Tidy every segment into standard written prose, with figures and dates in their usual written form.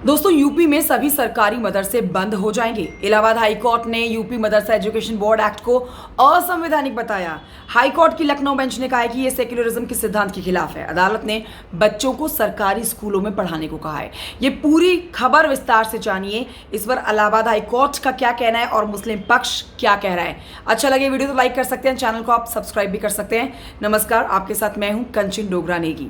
दोस्तों, यूपी में सभी सरकारी मदरसे बंद हो जाएंगे। इलाहाबाद हाई कोर्ट ने यूपी मदरसा एजुकेशन बोर्ड एक्ट को असंवैधानिक बताया। हाई कोर्ट की लखनऊ बेंच ने कहा है कि यह सेक्युलरिज्म के सिद्धांत के खिलाफ है। अदालत ने बच्चों को सरकारी स्कूलों में पढ़ाने को कहा है। ये पूरी खबर विस्तार से जानिए। इस पर इलाहाबाद हाई कोर्ट का क्या कहना है और मुस्लिम पक्ष क्या कह रहा है। अच्छा लगे वीडियो तो लाइक कर सकते हैं, चैनल को आप सब्सक्राइब भी कर सकते हैं। नमस्कार, आपके साथ मैं हूं कंचन डोगरा नेगी।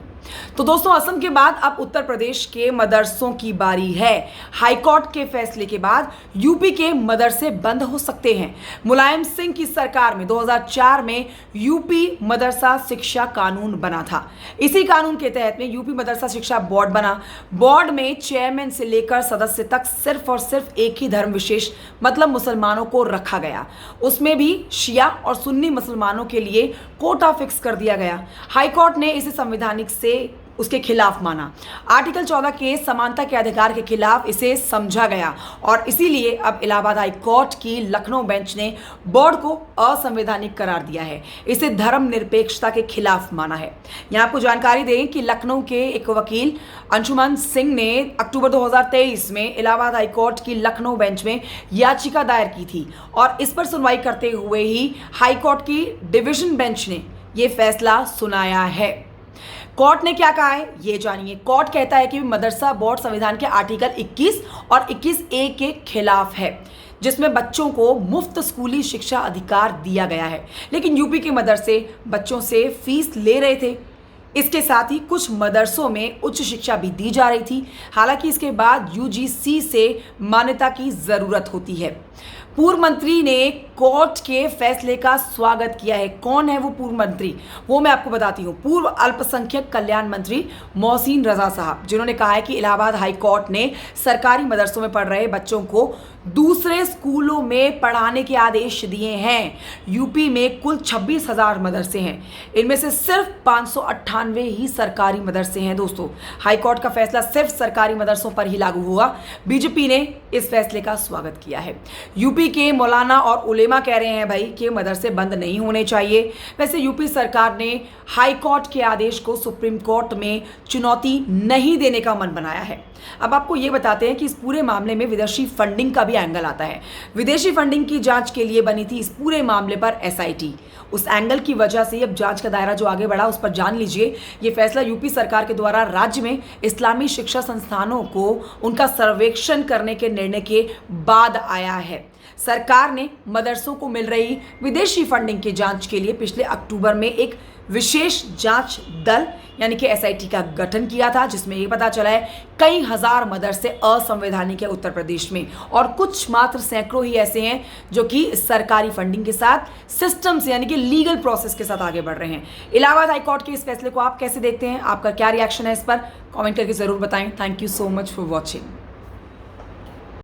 तो दोस्तों, असम के बाद अब उत्तर प्रदेश के मदरसों की बारी है। हाईकोर्ट के फैसले के बाद यूपी के मदरसे बंद हो सकते हैं। मुलायम सिंह की सरकार में 2004 में यूपी मदरसा शिक्षा कानून बना था। इसी कानून के तहत में यूपी मदरसा शिक्षा बोर्ड बना। बोर्ड में चेयरमैन से लेकर सदस्य तक सिर्फ और सिर्फ एक ही धर्म विशेष मतलब मुसलमानों को रखा गया। उसमें भी शिया और सुन्नी मुसलमानों के लिए कोटा फिक्स कर दिया गया। हाईकोर्ट ने इसे संवैधानिक से उसके खिलाफ माना। आर्टिकल 14 के समानता के अधिकार के खिलाफ इसे समझा गया और इसीलिए अब इलाहाबाद हाई कोर्ट की लखनऊ बेंच ने बोर्ड को असंवैधानिक करार दिया है। इसे धर्मनिरपेक्षता के खिलाफ माना है। यहां आपको जानकारी दें कि लखनऊ के एक वकील अंशुमन सिंह ने अक्टूबर 2023 में इलाहाबाद हाई कोर्ट की लखनऊ बेंच में याचिका दायर की थी और इस पर सुनवाई करते हुए ही हाई कोर्ट की डिवीजन बेंच ने यह फैसला सुनाया है। कोर्ट ने क्या कहा है ये जानिए। कोर्ट कहता है कि मदरसा बोर्ड संविधान के आर्टिकल 21 और 21A के खिलाफ है, जिसमें बच्चों को मुफ्त स्कूली शिक्षा अधिकार दिया गया है। लेकिन यूपी के मदरसे बच्चों से फीस ले रहे थे। इसके साथ ही कुछ मदरसों में उच्च शिक्षा भी दी जा रही थी। हालांकि इसके बाद यूजीसी से मान्यता की जरूरत होती है। पूर्व मंत्री ने कोर्ट के फैसले का स्वागत किया है। कौन है वो पूर्व मंत्री, वो मैं आपको बताती हूँ। पूर्व अल्पसंख्यक कल्याण मंत्री मोहसिन रजा साहब, जिन्होंने कहा है कि इलाहाबाद हाई कोर्ट ने सरकारी मदरसों में पढ़ रहे बच्चों को दूसरे स्कूलों में पढ़ाने के आदेश दिए हैं। यूपी में कुल 26,000 मदरसे हैं। इनमें से सिर्फ 598 ही सरकारी मदरसे हैं। दोस्तों, हाई कोर्ट का फैसला सिर्फ सरकारी मदरसों पर ही लागू हुआ। बीजेपी ने इस फैसले का स्वागत किया है। यूपी के मौलाना और उलेमा कह रहे हैं भाई कि मदरसे बंद नहीं होने चाहिए। वैसे यूपी सरकार ने हाई कोर्ट के आदेश को सुप्रीम कोर्ट में चुनौती नहीं देने का मन बनाया है। अब आपको ये बताते हैं कि इस पूरे मामले में विदेशी फंडिंग का भी एंगल आता है। विदेशी फंडिंग की जांच के लिए बनी थी इस पूरे मामले पर एसआईटी। उस एंगल की वजह से अब जांच का दायरा जो आगे बढ़ा उस पर जान लीजिए। ये फैसला यूपी सरकार के द्वारा राज्य में इस्लामी शिक्षा संस्थानों को उनका सर्वेक्षण करने के निर्णय के बाद आया है। सरकार ने मदरसों को मिल रही विदेशी फंडिंग की जांच के लिए पिछले अक्टूबर में एक विशेष जांच दल यानी कि एसआईटी का गठन किया था, जिसमें ये पता चला है कई हजार मदरसे असंवैधानिक है उत्तर प्रदेश में और कुछ मात्र सैकड़ों ही ऐसे हैं जो कि सरकारी फंडिंग के साथ सिस्टम से यानी कि लीगल प्रोसेस के साथ आगे बढ़ रहे हैं। इलाहाबाद हाई कोर्ट के इस फैसले को आप कैसे देखते हैं, आपका क्या रिएक्शन है इस पर कमेंट करके जरूर बताएं। Thank you so much for watching.